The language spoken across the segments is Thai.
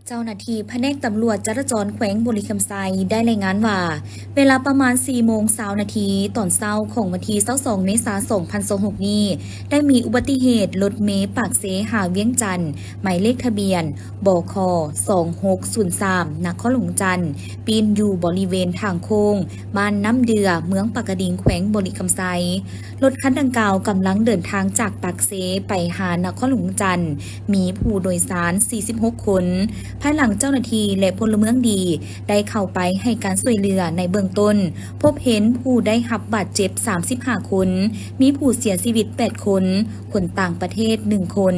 เจ้าหน้าที่แผนกตำรวจจราจรแขวงบุรีคำไซได้รายงานว่าเวลาประมาณ4 โมง20นาทีตอนเช้าของวันที่22เมษายน2026นี้ได้มีอุบัติเหตุรถเมล์ปากเสหาเวียงจันทน์หมายเลขทะเบียนบค2603นครหลวงจันทน์ปีนอยู่บริเวณทางโค้งบ้านน้ำเดือเมืองปากกระดิ่งแขวงบุรีคำไซรถคันดังกล่าวกำลังเดินทางจากปากเสไปหานครหลวงจันทน์มีผู้โดยสาร46คนภายหลังเจ้าหน้าที่และพลเมืองดีได้เข้าไปให้การช่วยเหลือในเบื้องต้นพบเห็นผู้ได้รับบาดเจ็บ35คนมีผู้เสียชีวิต8คนคนต่างประเทศ1คน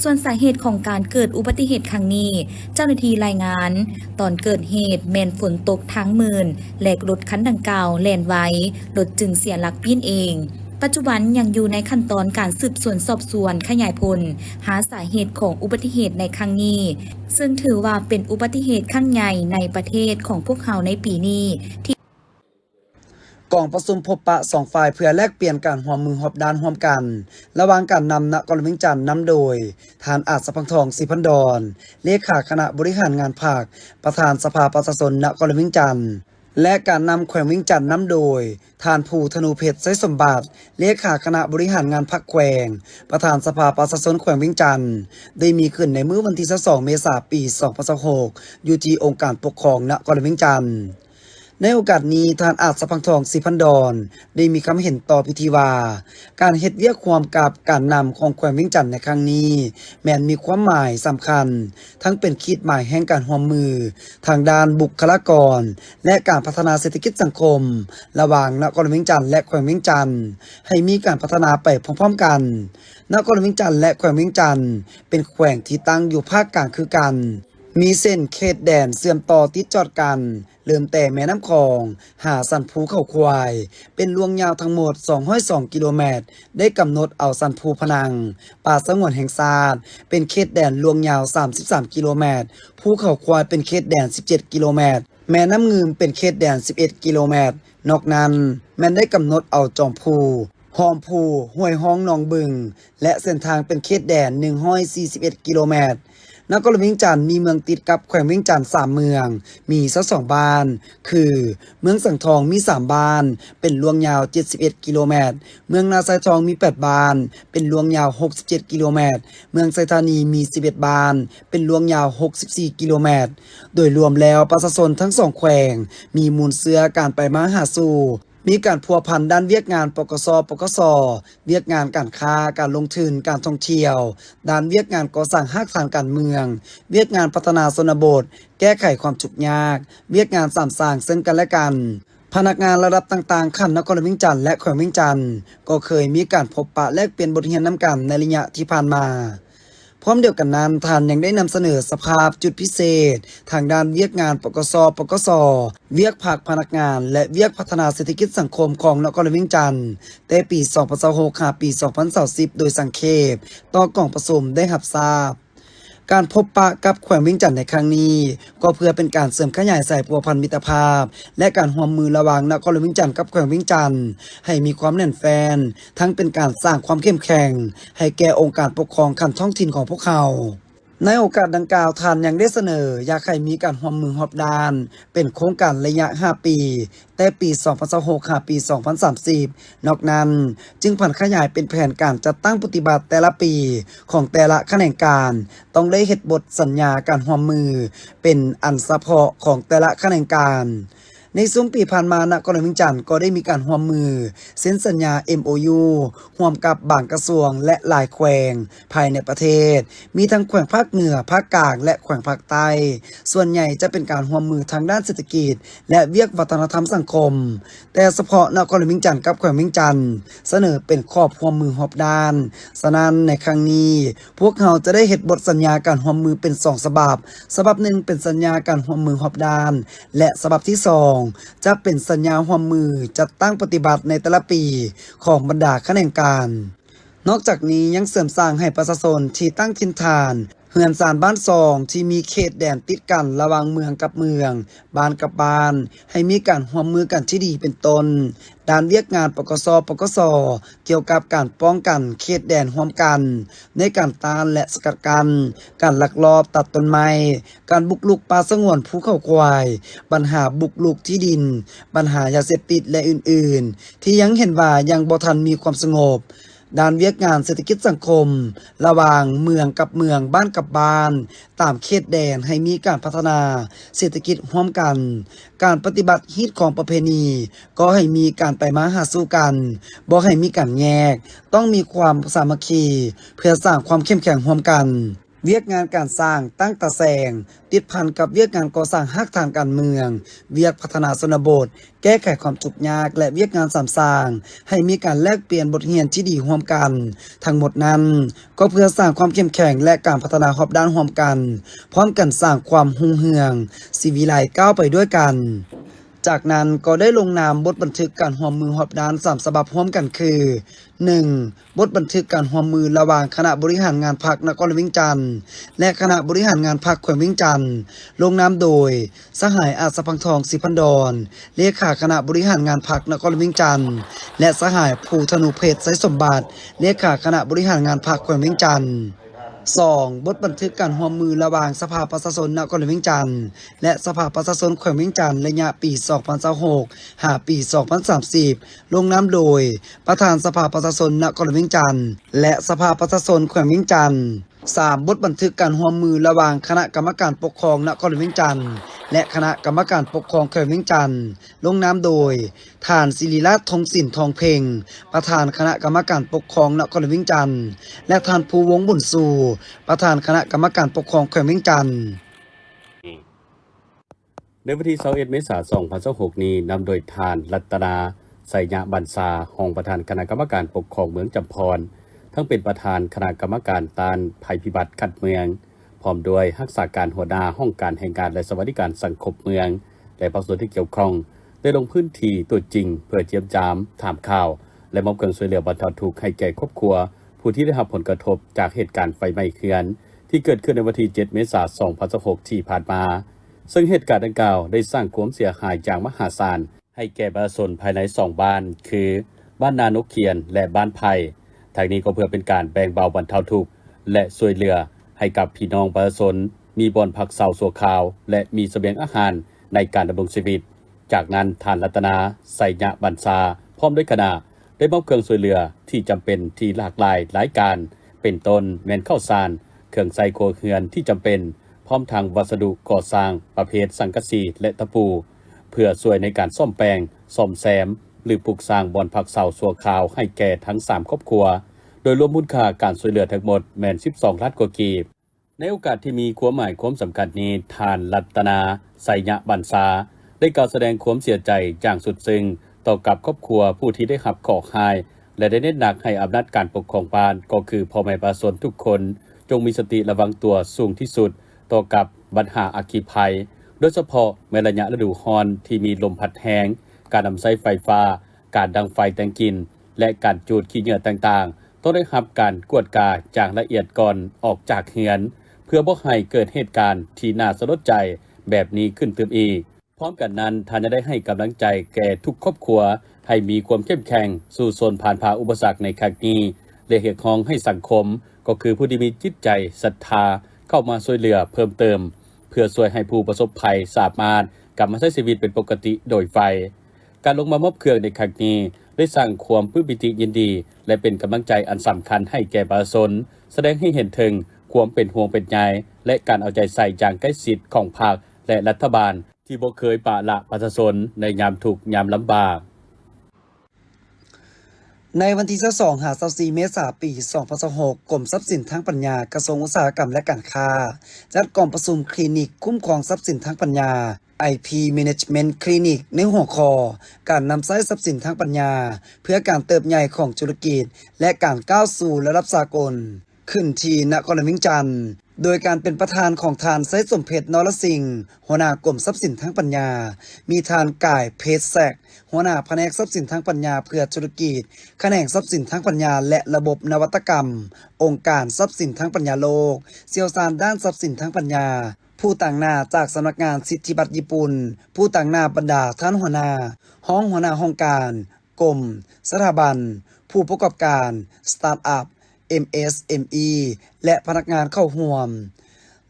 ส่วนสาเหตุของการเกิดอุบัติเหตุครั้งนี้เจ้าหน้าที่รายงานตอนเกิดเหตุแม่นฝนตกทั้งมื่นและรถคันดังกล่าวแล่นไว้รถจึงเสียหลักปีนเองปัจจุบันยังอยู่ในขั้นตอนการสืบสวนสอบสวนขยายผลหาสาเหตุของอุบัติเหตุในครั้งนี้ซึ่งถือว่าเป็นอุบัติเหตุครั้งใหญ่ในประเทศของพวกเขาในปีนี้กองประชุมพบปะ2ฝ่ายเพื่อแลกเปลี่ยนการร่วมมือรอบด้านร่วมกันระหว่างการนำนครเวียงจันทน์นำโดยทานอาจสะพังทองศรีพันดรเลขาคณะบริหารงานภาคประธานสภาประชาชนนครเวียงจันทน์และการนำแขวงเวียงจันทน์นำโดยทานภูธนูเพชรไสสมบัติเลขาคณะบริหารงานพรรคแขวงประธานสภาประชาชนแขวงเวียงจันทน์ได้มีขึ้นในมื้อวันที่22เมษายนปี2026อยู่ที่องค์การปกครองนครเวียงจันทน์ในโอกาสนี้ท่านอาจสะพังทองศรีพันดรได้มีคำเห็นต่อพิธีว่าการเฮ็ดเวียกความกับการนำของแขวงเวียงจันทน์ในครั้งนี้แม้นมีความหมายสำคัญทั้งเป็นขีดหมายแห่งการร่วมมือทางด้านบุคลากรและการพัฒนาเศรษฐกิจสังคมระหว่างนครเวียงจันทน์และแขวงเวียงจันทน์ให้มีการพัฒนาไปพร้อมๆกันนครเวียงจันทน์และแขวงเวียงจันทน์เป็นแขวงที่ตั้งอยู่ภาคกลางคือกันมีเส้นเขตแดนเชื่อมต่อติดจอดกันเริ่มแต่แม่น้ำคลองหาสันภูเขาควายเป็นลวงยาวทั้งหมด202กิโลเมตรได้กำหนดเอาสันภูพนังป่าสงวนแห่งชาติเป็นเขตแดนลวงยาว33กิโลเมตรภูเขาควายเป็นเขตแดน17กิโลเมตรแม่น้ำงืมเป็นเขตแดน11กิโลเมตรนอกนั้นแม่นได้กำหนดเอาจอมภูหอมภูห้วยฮ้องหนองบึงและเส้นทางเป็นเขตแดน141กิโลเมตรนครเวียงจันทน์มีเมืองติดกับแขวงเวียงจันทน์3เมืองมี22บ้านคือเมืองสังทองมี3บ้านเป็นลวงยาว71กิโลเมตรเมืองนาไซทองมี8บ้านเป็นลวงยาว67กิโลเมตรเมืองไซธานีมี11บ้านเป็นลวงยาว64กิโลเมตรโดยรวมแล้วประชาชนทั้ง2แขวงมีมูลเชื้อการไปมาหาสู่มีการพัวพันด้านเวียกงานปกสปกสเวียกงานการค้าการลงทุนการท่องเที่ยวด้านเวียกงานก่อสร้างหากทางการเมืองเวียกงานพัฒนาชนบทแก้ไขความทุกข์ยากเวียกงานสร้างซึ่งกันและกันพนักงานระดับต่างๆขั้นนครเวียงจันทน์และแขวงเวียงจันทน์ก็เคยมีการพบปะแลกเปลี่ยนบทเรียนนำกันในระยะที่ผ่านมาพร้อมเดียวกันนั้นท่านยังได้นำเสนอสภาพจุดพิเศษทางด้านเวียกงานปกสปกสเวียกภาคพนักงานและเวียกพัฒนาเศรษฐกิจสังคมของนครเวียงจันทน์แต่ปี2026หาปี2020โดยสังเขปต่อกล่องประชุมได้รับทราบการพบปะกับแขวงเวียงจันทน์ในครั้งนี้ก็เพื่อเป็นการเสริมขยายสายพัวพันมิตรภาพและการร่วมมือระหว่างนครเวียงจันทน์กับแขวงเวียงจันทน์ให้มีความแน่นแฟ้นทั้งเป็นการสร้างความเข้มแข็งให้แก่องค์การปกครองขั้นท้องถิ่นของพวกเขาในโอกาสดังกล่าวท่านยังได้เสนออยากให้มีการร่วมมือรอบด้านเป็นโครงการระยะ5ปีแต่ปี2026หาปี2030นอกนั้นจึงผ่านขยายเป็นแผนการจัดตั้งปฏิบัติแต่ละปีของแต่ละแขนงการต้องได้เฮ็ดบทสัญญาการร่วมมือเป็นอันเฉพาะของแต่ละแขนงการในช่วงปีผ่านมานครเวียงจันทน์ก็ได้มีการร่วมมือเซ็นสัญญา MOU ร่วมกับบางกระทรวงและหลายแขวงภายในประเทศมีทั้งแขวงภาคเหนือภาคกลางและแขวงภาคใต้ส่วนใหญ่จะเป็นการร่วมมือทางด้านเศรษฐกิจและเวียกวัฒนธรรมสังคมแต่เฉพาะนครเวียงจันทน์กับแขวงเวียงจันทน์เสนอเป็นครอบร่วมมือรอบด้านฉะนั้นในครั้งนี้พวกเขาจะได้เฮ็ดบทสัญญาการร่วมมือเป็น2ฉบับหนึ่งเป็นสัญญาการร่วมมือรอบด้านและฉบับที่2จะเป็นสัญญาร่วมมือจัดตั้งปฏิบัติในแต่ละปีของบรรดาแขนงการนอกจากนี้ยังเสริมสร้างให้ประชาชนที่ตั้งถิ่นฐาน เฮือนซานบ้านซองที่มีเขตแดนติดกันระหว่างเมืองกับเมืองบ้านกับบ้านให้มีการร่วมมือกันที่ดีเป็นต้นด้านเวียกงานปกสปกสเกี่ยวกับการป้องกันเขตแดนร่วมกันในการต้านและสกัดกั้นการลักลอบตัดต้นไม้การบุกรุกป่าสงวนภูเขาควายปัญหาบุกรุกที่ดินปัญหายาเสพติดและอื่นๆที่ยังเห็นว่ายังบ่ทันมีความสงบด้านเวียกงานเศรษฐกิจสังคมระหว่างเมืองกับเมืองบ้านกับบ้านตามเขตแดนให้มีการพัฒนาเศรษฐกิจร่วมกันการปฏิบัติฮีตของประเพณีก็ให้มีการไปมาหาสู่กันบ่ให้มีการแยกต้องมีความสามัคคีเพื่อสร้างความเข้มแข็งร่วมกันเวียกงานการสร้างตั้งตะแสงติดพันกับเวียกงานก่อสร้างฮักทางการเมืองเวียกพัฒนาชนบทแก้ไขความทุกข์ยากและเวียกงานสามสร้างให้มีการแลกเปลี่ยนบทเรียนที่ดีร่วมกันทั้งหมดนั้นก็เพื่อสร้างความเข้มแข็งและการพัฒนาครอบด้านร่วมกันพร้อมกันสร้างความรุ่งเรืองสิวิไลก้าวไปด้วยกันจากนั้นก็ได้ลงนามบทบันทึกการร่วมมือรอบด้าน3ฉบับร่วมกันคือ 1. บทบันทึกการร่วมมือระหว่างคณะบริหารงานพรรคนครหลวงเวียงจันทน์และคณะบริหารงานพรรคแขวงเวียงจันทน์ลงนามโดยสหายอาจสะพังทองศรีพันดรเลขาคณะบริหารงานพรรคนครหลวงเวียงจันทน์และสหายภูธนูเพชรไสสมบัติเลขาคณะบริหารงานพรรคแขวงเวียงจันทน์ 2. บทบันทึกการร่วมมือระหว่างสภาประชาชนนครหลวงเวียงจันทน์และสภาประชาชนแขวงเวียงจันทน์ระยะปี 2026 หาปี 2030 ลงนามโดยประธานสภาประชาชนนครหลวงเวียงจันทน์และสภาประชาชนแขวงเวียงจันทน์ 3. บทบันทึกการร่วมมือระหว่างคณะกรรมการปกครองนครหลวงเวียงจันทน์และคณะกรรมการปกครองแขวงเวียงจันทน์ลงนามโดยท่านศิริราชทองสินทองเพ็งประธานคณะกรรมการปกครองนครหลวงเวียงจันทน์และท่านภูวงศ์บุญสู่ประธานคณะกรรมการปกครองแขวงเวียงจันทน์ในวันที่21 เมษายน 2026 นี้นำโดยทานรัตนาไสยะบันซาห้องประธานคณะกรรมการปกครองเมืองจำพรทั้งเป็นประธานคณะกรรมการต้านภัยพิบัติขัดเมืองพร้อมด้วยรักษาการหัวหน้าห้องการแห่งการและสวัสดิการสังคมเมืองและภาคส่วนที่เกี่ยวข้องได้ลงพื้นที่ตัวจริงเพื่อเยี่ยมยามถามข่าวและมอบเครื่องช่วยเหลือบรรเทาทุกข์ให้แก่ครอบครัวผู้ที่ได้รับผลกระทบจากเหตุการณ์ไฟไหม้เขื่อนที่เกิดขึ้นในวันที่ 7 เมษายน 2026 ที่ผ่านมาซึ่งเหตุการณ์ดังกล่าวได้สร้างความเสียหายอย่างมหาศาลให้แก่ประชาชนภายใน2บ้านคือบ้านนานกเขียนและบ้านไผ่ทางนี้ก็เพื่อเป็นการแบ่งเบาบรรเทาทุกข์และช่วยเหลือให้กับพี่น้องประชาชนมีบ่อนพักเสาชั่วคราวและมีเสบียงอาหารในการดำรงชีวิตจากนั้นท่านรัตนาไสยะบันซาพร้อมด้วยคณะได้มอบเครื่องช่วยเหลือที่จำเป็นที่หลากหลายหลายการเป็นต้นแม่นข้าวสารเครื่องใส่ครัวเรือนที่จำเป็นพร้อมทางวัสดุก่อสร้างประเภทสังกะสีและตะปูเพื่อช่วยในการซ่อมแปลงซ่อมแซมหรือปลูกสร้างบ่อนพักเสาชั่วคราวให้แก่ทั้ง3ครอบครัวโดยรวมมูลค่าการช่วยเหลือทั้งหมดแม่น12 ล้านกว่ากีบในโอกาสที่มีความหมายความสำคัญนี้ท่านรัตนาไสยะบันซาได้กล่าวแสดงความเสียใจอย่างสุดซึ้งต่อกับครอบครัวผู้ที่ได้รับข้อหายและได้เน้นหนักให้อำนาจการปกครองบ้านก็คือพ่อแม่ประชาชนทุกคนจงมีสติระวังตัวสูงที่สุดต่อกับปัญหาอัคคีภัยโดยเฉพาะในระยะฤดูร้อนที่มีลมพัดแรงการนำใช้ไฟฟ้าการดังไฟแต่งกลิ่นและการจูดขี้เหงื่อต่างๆต้องได้รับการกวดกาอย่างละเอียดก่อนออกจากเรือนเพื่อบ่ให้เกิดเหตุการณ์ที่น่าสลดใจแบบนี้ขึ้นเติมอีกพร้อมกันนั้นท่านจะได้ให้กำลังใจแก่ทุกครอบครัวให้มีความเข้มแข็งสู่สนผ่านพาอุปสรรคในครั้งนี้และเรียกร้องให้สังคมก็คือผู้ที่มีจิตใจศรัทธาเข้ามาช่วยเหลือเพิ่มเติมเพื่อช่วยให้ผู้ประสบภัยสามารถกลับมาใช้ชีวิตเป็นปกติโดยไฟการลงมามอบเครื่องในครั้งนี้ได้สร้างความปลื้มปิติยินดีและเป็นกำลังใจอันสำคัญให้แก่ประชาชนแสดงให้เห็นถึงความเป็นห่วงเป็นใยและการเอาใจใส่อย่างใกล้ชิดของภาคและรัฐบาลที่บ่เคยปะละประชาชนในยามทุกข์ยามลำบากในวันที่22หา24เมษายนปี2026กรมทรัพย์สินทางปัญญากระทรวงอุตสาหกรรมและการค้าจัดกองประชุมคลินิกคุ้มครองทรัพย์สินทางปัญญา IP Management Clinic ในหัวข้อการนำใช้ทรัพย์สินทางปัญญาเพื่อการเติบใหญ่ของธุรกิจและการก้าวสู่ระดับสากลขึ้นที่นครหลวงเวียงจันทน์ โดยการเป็นประธานของทานไซสมเพชรนรสิงห์หัวหน้ากรมทรัพย์สินทางปัญญา มีทานก่ายเพชรแซกหัวหน้าแผนกทรัพย์สินทางปัญญาเพื่อธุรกิจแขนงทรัพย์สินทางปัญญาและระบบนวัตกรรม องค์การทรัพย์สินทางปัญญาโลกเชี่ยวชาญด้านทรัพย์สินทางปัญญา ผู้ต่างหน้าจากสำนักงานสิทธิบัตรญี่ปุ่นผู้ต่างหน้าบรรดาท่านหัวหน้าหัวหน้าห้องการกรมสถาบัน ผู้ประกอบการสตาร์ทอัพ MSME และพนักงานเข้าร่วม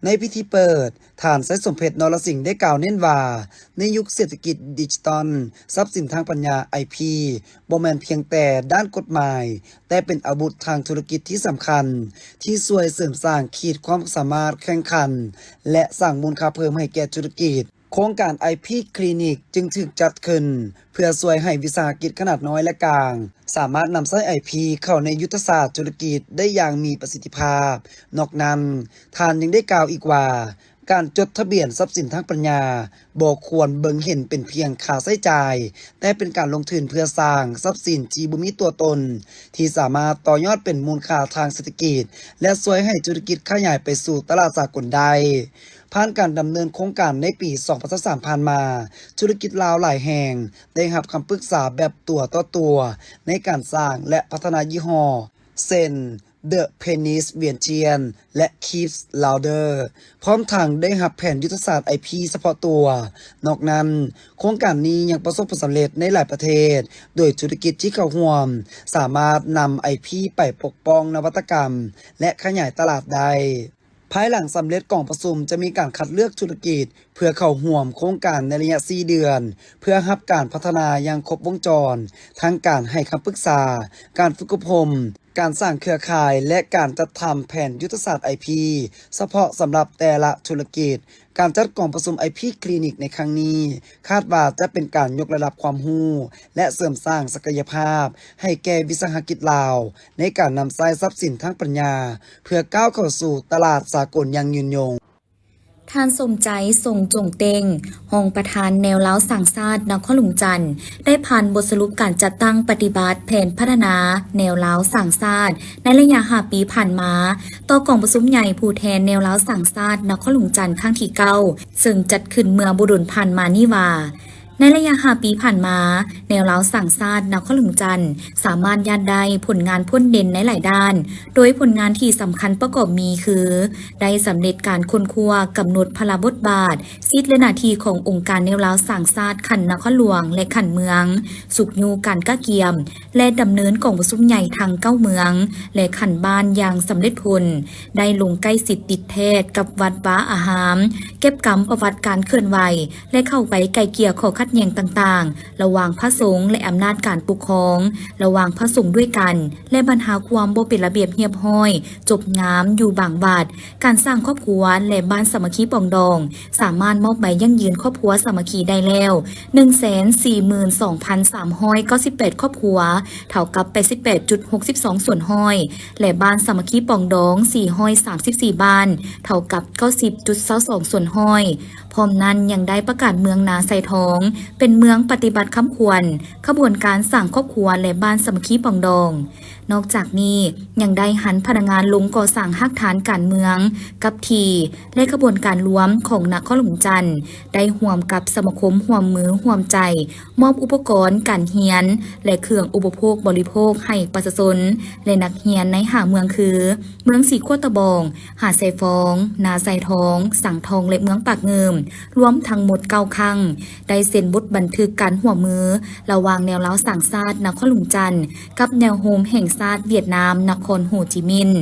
ในพิธีเปิดฐานไซสมเพชรนรสิงห์ได้กล่าวเน้นว่าในยุคเศรษฐกิจดิจิตอลทรัพย์สินทางปัญญา IP บ่แม่นเพียงแต่ด้านกฎหมายแต่เป็นอาวุธทางธุรกิจที่สำคัญที่ช่วยเสริมสร้างขีดความสามารถแข่งขันและสร้างมูลค่าเพิ่มให้แก่ธุรกิจโครงการ IP คลินิกจึงถูกจัดขึ้นเพื่อช่วยให้วิสาหกิจขนาดน้อยและกลางสามารถนำใช้ IP เข้าในยุทธศาสตร์ธุรกิจได้อย่างมีประสิทธิภาพนอกนั้นท่านยังได้กล่าวอีกว่าการจดทะเบียนทรัพย์สินทางปัญญาบ่ควรเบิ่งเห็นเป็นเพียงค่าใช้จ่ายแต่เป็นการลงทุนเพื่อสร้างทรัพย์สินที่บ่มีตัวตนที่สามารถต่อยอดเป็นมูลค่าทางเศรษฐกิจและช่วยให้ธุรกิจขยายไปสู่ตลาดสากลได้ผ่านการดำเนินโครงการในปี2023ผ่านมาธุรกิจลาวหลายแห่งได้รับคำปรึกษาแบบตัวต่อตัวในการสร้างและพัฒนายี่ห้อเช่น The Penis Vientiane และ Keeps Louder พร้อมทั้งได้รับแผนยุทธศาสตร์ IP เฉพาะตัวนอกนั้นโครงการนี้ยังประสบผลสำเร็จในหลายประเทศโดยธุรกิจที่เข้าร่วมสามารถนำ IP ไปปกป้องนวัตกรรมและขยายตลาดได้ภายหลังสำเร็จกล่องประชุมจะมีการคัดเลือกธุรกิจเพื่อเข้าร่วมโครงการในระยะ 4 เดือนเพื่อรับการพัฒนาอย่างครบวงจรทั้งการให้คำปรึกษาการฝึกอบรมการสร้างเครือข่ายและการจัดทำแผนยุทธศาสตร์ IP เฉพาะสำหรับแต่ละธุรกิจการจัดกล่องประชุม IP คลินิกในครั้งนี้คาดว่าจะเป็นการยกระดับความรู้และเสริมสร้างศักยภาพให้แก่วิสาหกิจลาวในการนำใช้ทรัพย์สินทางปัญญาเพื่อก้าวเข้าสู่ตลาดสากลอย่างยืนยงท่านสมใจทรงจงเต็งห้องประธานแนวเล้าสั่งซาดนครหลวงจันทร์ได้ผ่านบทสรุปการจัดตั้งปฏิบัติแผนพัฒนาแนวเล้าสั่งซาดในระยะ5 ปีผ่านมาต่อกองประชุมใหญ่ผู้แทนแนวเล้าสั่งซาดนครหลวงจันทร์ครั้งที่9ซึ่งจัดขึ้นเมื่อบุรุษผ่านมานี่ว่าในระยะ5 ปีผ่านมาแนวเล้าสั่งซาดนครหลวงจันทร์สามารถยันได้ผลงานพ้นเด่นในหลายด้านโดยผลงานที่สำคัญประกอบมีคือได้สำเร็จการค้นคว้ากำหนดพลบทบาทสิทธิและหน้าที่ขององค์การแนวเล้าสั่งซาดขันนครหลวงและขันเมืองสุขยูการก้าเกียมและดำเนินกองประชุมใหญ่ทาง9 เมืองและขันบ้านอย่างสำเร็จผลได้ลงใกล้สิทธิติดแทศกับวัดว้าอาหามเก็บกำประวัติการเคลื่อนไหวและเข้าไปไกลเกลี่ยข้อขัดแย้งต่างๆระหว่างพระสงฆ์และอำนาจการปกครองระหว่างพระสงฆ์ด้วยกันและบรรเทาความบ่เป็นระเบียบเรียบร้อยจบงามอยู่บางบาทการสร้างครอบครัวและบ้านสามัคคีปองดองสามารถมอบใบยั่งยืนครอบครัวสามัคคีได้แล้ว 142,398 ครอบครัวเท่ากับ 88.62 ส่วนห้อยและบ้านสามัคคีปองดอง434 บ้านเท่ากับ 90.22 ส่วนห้อยพร้อมนั้นยังได้ประกาศเมืองนาไซทองเป็นเมืองปฏิบัติคำควรขบวนการสร้างครอบครัวและบ้านสามัคคีปองดองนอกจากนี้ยังได้หันพนักงานลงก่อสร้างหักฐานการเมืองกับทีและขบวนการรวมของนครหลวงจันทร์ได้ร่วมกับสมาคมร่วมมือร่วมใจมอบอุปกรณ์การเรียนและเครื่องอุปโภคบริโภคให้ประชาชนและนักเรียนใน5 เมืองคือเมืองสีโคตะบองหาดไซฟองนาไซทองสังทองและเมืองปากเงิมรวมทั้งหมด9 ครั้งได้เซ็นบทบันทึกการร่วมมือระหว่างแนวเล้าสั่งซาดนครหลวงจันทร์กับแนวโฮมแห่งชาติเวียดนามนครโฮจิมินห์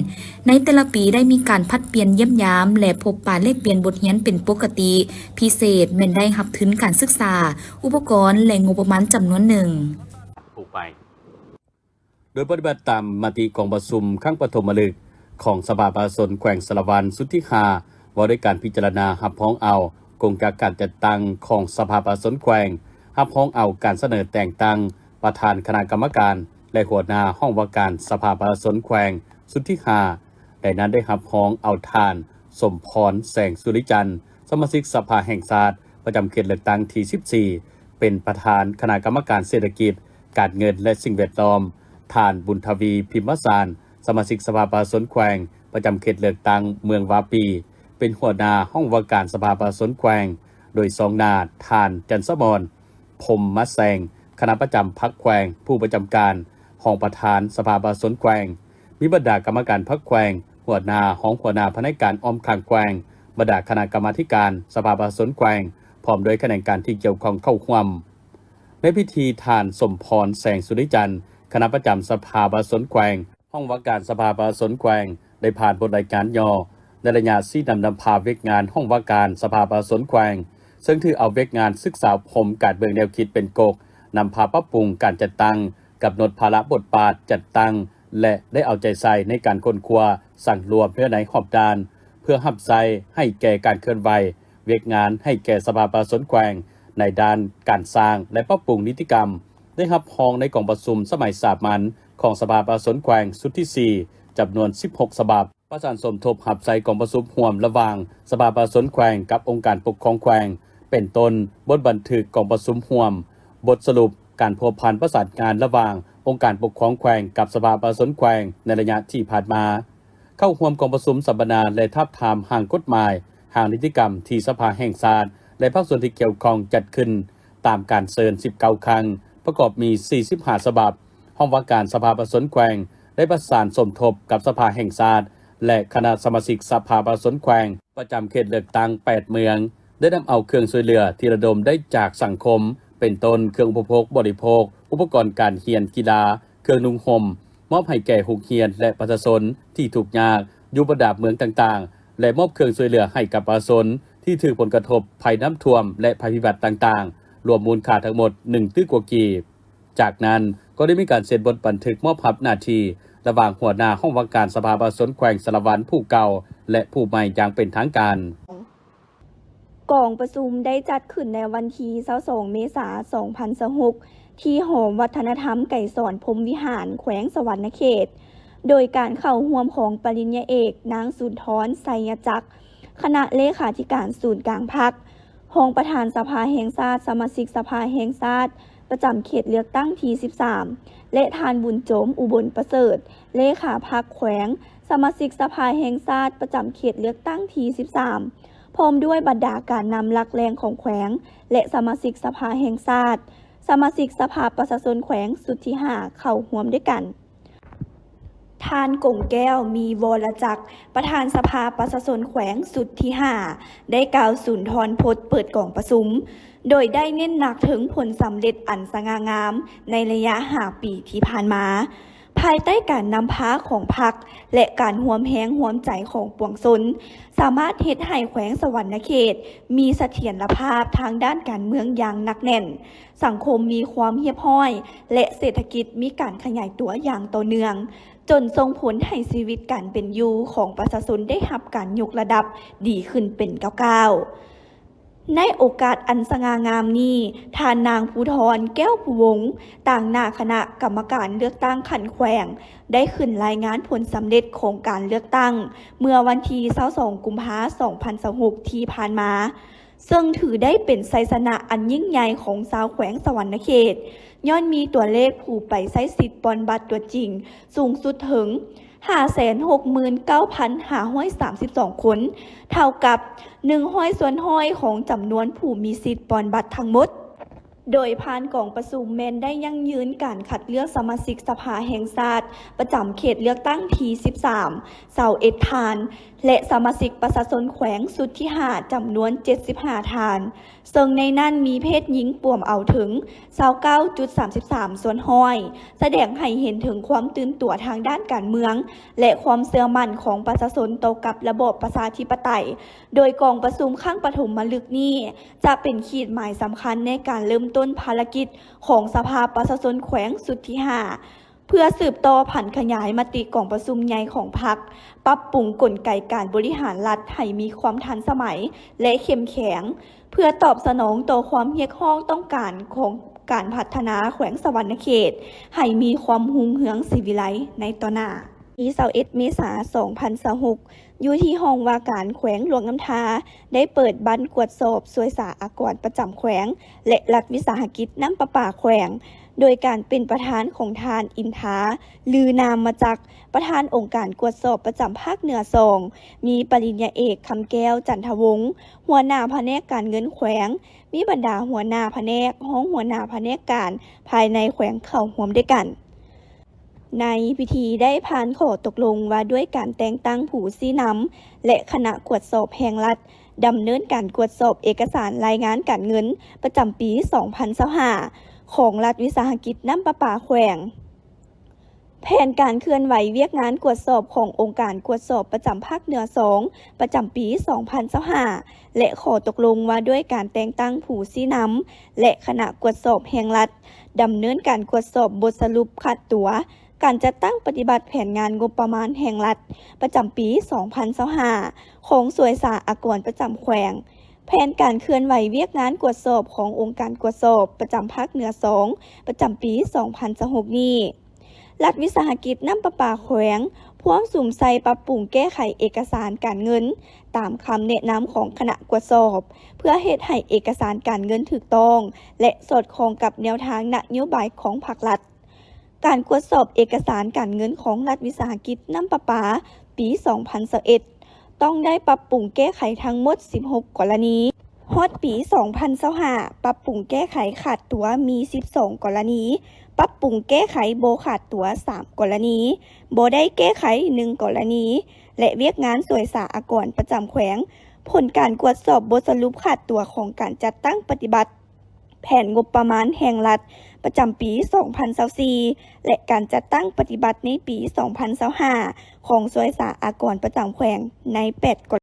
ในแต่ละปีได้มีการพัดเปลี่ยนเยี่ยมยามและพบปะแลกเปลี่ยนบทเรียนเป็นปกติพิเศษแม้นได้รับทุนการศึกษาอุปกรณ์และงบประมาณจำนวนหนึ่งถูกไปโดยปฏิบัติตามมติกองประชุมครั้งปฐมฤกษ์ของสภาประชาชนแขวงสารวันสุทธิหาว่าด้วยการพิจารณาหับพ้องเอากงจากการจัดตั้งของสภาประชาชนแขวงหับพ้องเอาการเสนอแต่งตั้งประธานคณะกรรมการและหัวหน้าห้องว่าการสภาประชาชนแขวงสุทธิหาในนั้นได้หับพ้องเอาทานสมพรแสงสุริจันทร์สมาชิกสภาแห่งชาติประจำเขตเลือกตั้งที่14เป็นประธานคณะกรรมการเศรษฐกิจการเงินและสิ่งแวดล้อมทานบุญทวีพิมพ์สารสมาชิกสภาประชาชนแขวง ประจำเขตเลือกตั้งเมืองวาปีเป็นหัวหน้าห้องว่าการสภาประชาชนแขวงโดย2นาทานจันทมรพรหมมะแสงคณะประจำพรรคแขวงผู้ประจำการห้องประธานสภาประชาชนแขวงมีบรรดากรรมการพรรคแขวงหัวหน้าห้องหัวหน้าพนักงานอ้อมข้างแขวงบรรดาคณะกรรมาธิการสภาประชาชนแขวงพร้อมด้วยคะแนนการที่เกี่ยวข้องเข้าร่วมในพิธีทานสมพรแสงสุริจันทร์คณะประจำสภาประชาชนแขวงห้องว่าการสภาประชาชนแขวงได้ผ่านบทรายการย่อในระยะที่นำพาเวกงานห้องว่าการสภาประชาชนแขวงซึ่งถือเอาเวกงานศึกษาพรมการเบิ่งแนวคิดเป็นกกนำพาปรับปรุงการจัดตั้งกำหนดภาระบทบาทจัดตั้งและได้เอาใจใส่ในการค้นคว้าสั่งรวมเพื่อในหอบด้านเพื่อหับใจให้แก่การเคลื่อนไหวเวกงานให้แก่สภาประชาชนแขวงในด้านการสร้างและปรับปรุงนิติกรรมได้รับรองในกองประชุมสมัยสามัญของสภาประชาชนแขวงสุดที่4จำนวน16ฉบับประสานสมทบหับใจกองประชุมร่วมระหว่างสภาประชาชนแขวงกับองค์การปกครองแขวงเป็นต้นบทบันทึกกองประชุมร่วมบทสรุปการพัวพันประสานงานระหว่างองค์การปกครองแขวงกับสภาประชาชนแขวงในระยะที่ผ่านมาเข้าร่วมกองประชุมสัมมนาและทับทามห่างกฎหมายห่างนิติกรรมที่สภาแห่งชาติและภาคส่วนที่เกี่ยวข้องจัดขึ้นตามการเชิญ19ครั้งประกอบมี45ฉบับห้องว่าการสภาประชาชนแขวงได้ประสานสมทบกับสภาแห่งชาติและคณะสมาชิกสภาประชาชนแขวงประจำเขตเลือกตั้ง8เมืองได้นำเอาเครื่องช่วยเหลือที่ระดมได้จากสังคมเป็นต้นเครื่องอุปโภคบริโภคอุปกรณ์การเรียนกีฬาเครื่องนุ่งห่มมอบให้แก่ผู้เรียนและประชาชนที่ทุกข์ยากอยู่ประดับเมืองต่างๆและมอบเครื่องช่วยเหลือให้กับประชาชนที่ถูกผลกระทบภัยน้ำท่วมและภัยพิบัติต่างๆรวมมูลค่าทั้งหมด1ตื้อกว่ากีบจากนั้นก็ได้มีการเซ็นบทบันทึกมอบรับหน้าที่ระหว่างหัวหน้าห้องว่าการสภาประชาชนแขวงสารวัตรผู้เก่าและผู้ใหม่อย่างเป็นทางการกองประชุมได้จัดขึ้นในวันที่22เมษายน2026ที่หอวัฒนธรรมไก่สอนพรหมวิหารแขวงสวรรณเขตโดยการเข้าร่วมของปริญญาเอกนางสุนทรไสยจักรคณะเลขาธิการศูนย์กลางพรรครองประธานสภาแห่งชาติสมาชิกสภาแห่งชาติประจำเขตเลือกตั้งที่13และทานบุญโจมอุบลประเสริฐเลขาพรรคแขวงสมาชิกสภาแห่งชาติประจำเขตเลือกตั้งที่13พร้อมด้วยบรรดาการนำหลักแรงของแขวงและสมาชิกสภาแห่งชาติสมาชิกสภาประชาชนแขวงสุดที่5เข้าร่วมด้วยกันทานกงแก้วมีวรจักรประธานสภาประชาชนแขวงสุดที่5ได้กล่าวสุนทรพจน์เปิดกองประชุมโดยได้เน้นหนักถึงผลสำเร็จอันสง่างามในระยะ5 ปีที่ผ่านมาภายใต้การนำพาของพรรคและการห่วมแหงห่วมใจของปวงชนสามารถเฮ็ดให้แขวงสวรรณเขตมีเสถียรภาพทางด้านการเมืองอย่างหนักแน่นสังคมมีความเรียบร้อยและเศรษฐกิจมีการขยายตัวอย่างต่อเนื่องจนส่งผลให้ชีวิตการเป็นอยู่ของประชาชนได้รับการยกระดับดีขึ้นเป็นก้าวในโอกาสอันสง่างามนี้ทานนางภูธรแก้วภูวงศ์ต่างหน้าคณะกรรมการเลือกตั้งขันแขวงได้ขึ้นรายงานผลสำเร็จของการเลือกตั้งเมื่อวันที่22กุมภาพันธ์2026ที่ผ่านมาซึ่งถือได้เป็นชัยชนะอันยิ่งใหญ่ของชาวแขวงสวรรณเขตย้อนมีตัวเลขผู้ไปใช้สิทธิ์ปอนบัตรตัวจริงสูงสุดถึง 569,532 คน เท่ากับ100ส่วนห้อยของจำนวนผู้มีสิทธิ์ปอนบัตรทั้งหมดโดยผ่านกองประชุมแมนได้ยั่งยืนการคัดเลือกสมาชิกสภาแห่งชาติประจำเขตเลือกตั้งที่1321ทานและสมาชิกประชาชนแขวงสุดที่5จำนวน75ทานซึ่งในนั้นมีเพศหญิงป่วมเอาถึง 29.33 ส่วนห้อยแสดงให้เห็นถึงความตื่นตัวทางด้านการเมืองและความเชื่อมั่นของประชาชนต่อกับระบอบประชาธิปไตยโดยกองประชุมครั้งปฐมฤกษ์นี้จะเป็นขีดหมายสำคัญในการเริ่มต้นภารกิจของสภาประชาชนแขวงสุดที่5เพื่อสืบต่อผันขยายมติกองประชุมใหญ่ของพรรคปรับปรุงกลไกการบริหารรัฐให้มีความทันสมัยและเข้มแข็งเพื่อตอบสนองต่อความเรียกร้องต้องการของการพัฒนาแขวงสวรรณเขตให้มีความรุ่งเรืองสิวิไลซ์ในต่อหน้าที่21เมษายน2026อยู่ที่ห้องว่าการแขวงหลวงน้ำทาได้เปิดบั้นกวดสอบสวยสาอากรประจำแขวงและรัฐวิสาหกิจน้ำประปาแขวง โดยการเป็นประธานของทานอินทาลือนามมาจากประธานองค์การกวดสอบประจำภาคเหนือ2มีปริญญาเอกคำแก้วจันทวงศ์หัวหน้าแผนกการเงินแขวงมีบรรดาหัวหน้าแผนกห้องหัวหน้าแผนกการภายในแขวงเข้าร่วมด้วยกันในพิธีได้ผ่านข้อตกลงว่าด้วยการแต่งตั้งผู้ชี้นำและคณะกวดสอบแห่งรัฐดำเนินการกวดสอบเอกสารรายงานการเงินประจำปี 2025 ของรัฐวิสาหกิจน้ำประปาแขวงแผนการเคลื่อนไหวเวียกงานกวดสอบขององค์การกวดสอบประจำภาคเหนือ2ประจำปี 2025 และข้อตกลงว่าด้วยการแต่งตั้งผู้ชี้นำและคณะกวดสอบแห่งรัฐดำเนินการกวดสอบบทสรุปขาดตัวการจัดตั้งปฏิบัติแผนงานงบประมาณแห่งรัฐประจำปี 2025 ของสวยสาอากรประจำแขวงแผนการเคลื่อนไหวเวียกงานกวดสอบขององค์การกวดสอบประจำภาคเหนือ2ประจำปี 2026 นี้รัฐวิสาหกิจน้ำประปาแขวงพร้อมสุ่มใส่ปรับปรุงแก้ไขเอกสารการเงินตามคำแนะนำของคณะกวดสอบเพื่อเฮ็ดให้เอกสารการเงินถูกต้องและสอดคล้องกับแนวทางนโยบายของภาครัฐการกวดสอบเอกสารการเงินของรัฐวิสาหกิจน้ำประปาปี 2021 ต้องได้ปรับปรุงแก้ไขทั้งหมด 16 กรณีฮอดปี 2025 ปรับปรุงแก้ไขขาดตัวมี 12 กรณีปรับปรุงแก้ไขโบขาดตัว 3 กรณีโบได้แก้ไข 1 กรณีและเวียกงานสวยสาอากรประจำแขวงผลการกวดสอบบทสรุปขาดตัวของการจัดตั้งปฏิบัติแผนงบประมาณแห่งรัฐประจำปี 2024 และการจัดตั้งปฏิบัติในปี 2025 ของสวยสาอากรประจำแขวงใน 8 กรณี